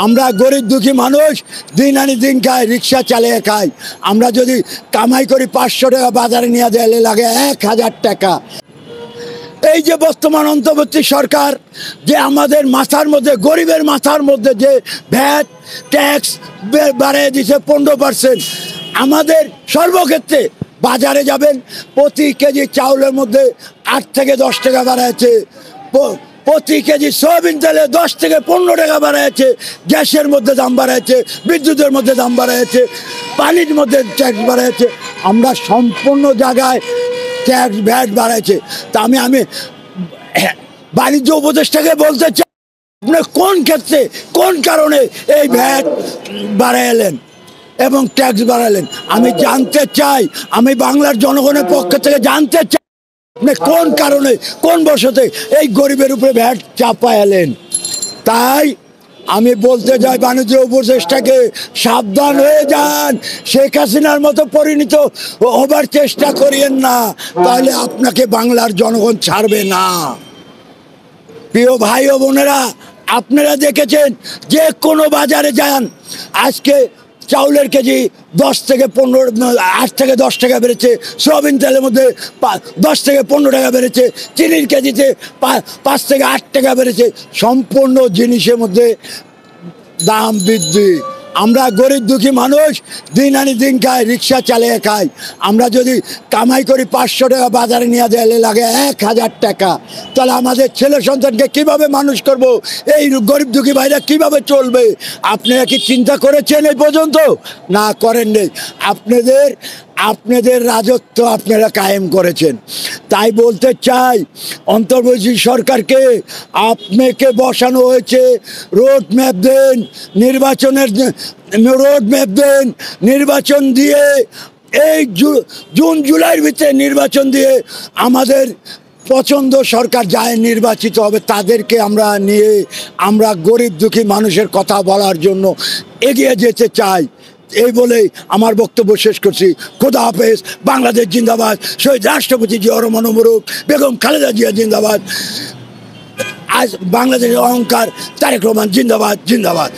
আমরা গরিব দুঃখী মানুষ, দিন আনি দিন খাই, রিক্সা চালিয়ে খাই। আমরা যদি কামাই করি 500 টাকা, বাজারে নিয়ে দিলে লাগে 1000 টাকা। এই যে বর্তমান অন্তর্বর্তী সরকার যে আমাদের মাথার মধ্যে, গরিবের মাথার মধ্যে যে ভ্যাট ট্যাক্স বাড়িয়ে দিচ্ছে 15%, আমাদের সর্বক্ষেত্রে বাজারে যাবেন প্রতি কেজি চাউলের মধ্যে 8 থেকে 10 টাকা বাড়াচ্ছে, প্রতি কেজি সয়াবিন তেলে 10 থেকে 15 টাকা বাড়াচ্ছে, গ্যাসের মধ্যে দাম বাড়াচ্ছে, বিদ্যুতের মধ্যে দাম বাড়াচ্ছে, পানির মধ্যে ট্যাক্স বাড়াচ্ছে। আমরা সম্পূর্ণ জায়গায় ট্যাক্স ভ্যাট বাড়াচ্ছে। তা আমি বাণিজ্য উপদেষ্টাকে বলতে চাই, আপনি কোন ক্ষেত্রে কোন কারণে এই ভ্যাট বাড়াইলেন এবং ট্যাক্স বাড়ালেন? আমি জানতে চাই, আমি বাংলার জনগণের পক্ষ থেকে জানতে চাই আপনি কোন কারণে, কোন বশতে এই গরিবের উপরে ভ্যাট চাপাইলেন। তাই আমি বলতে চাই বাণিজ্য উপদেষ্টাকে, সাবধান হয়ে যান, শেখ হাসিনার মতো পরিণত হবার চেষ্টা করিয়েন না, তাহলে আপনাকে বাংলার জনগণ ছাড়বে না। প্রিয় ভাই ও বোনেরা, আপনারা দেখেছেন যে কোনো বাজারে যান, আজকে চাউলের কেজি 10 থেকে 15, 8 থেকে 10 টাকা বেড়েছে, সয়াবিন তেলের মধ্যে 10 থেকে 15 টাকা বেড়েছে, চিনির কেজিতে 5 থেকে 8 টাকা বেড়েছে। সম্পূর্ণ জিনিসের মধ্যে দাম বৃদ্ধি। আমরা গরিব দুঃখী মানুষ, দিন আনি দিন খাই, রিক্সা চালিয়ে খাই। আমরা যদি কামাই করি 500 টাকা, বাজারে নিয়ে দিলে লাগে 1000 টাকা। তাহলে আমাদের ছেলে সন্তানকে কিভাবে মানুষ করব? এই গরিব দুঃখী ভাইরা কিভাবে চলবে? আপনারা কি চিন্তা করেছেন এই পর্যন্ত? না, করেন নেই। আপনাদের রাজত্ব আপনারা কায়েম করেছেন। তাই বলতে চাই অন্তর্বর্তী সরকারকে, আপনাকে বসানো হয়েছে, রোড ম্যাপ দেন, নির্বাচনের রোড ম্যাপ দেন, নির্বাচন দিয়ে এই জুন জুলাইয়ের ভিতরে নির্বাচন দিয়ে আমাদের পছন্দ সরকার যায় নির্বাচিত হবে, তাদেরকে আমরা নিয়ে আমরা গরিব দুঃখী মানুষের কথা বলার জন্য এগিয়ে যেতে চাই। এই বলেই আমার বক্তব্য শেষ করছি। খোদা হাফেজ। বাংলাদেশ জিন্দাবাদ। শহীদ রাষ্ট্রপতি জিয়া রহমান মোবারক, বেগম খালেদা জিয়া জিন্দাবাদ। আজ বাংলাদেশের অহংকার তারেক রহমান জিন্দাবাদ, জিন্দাবাদ।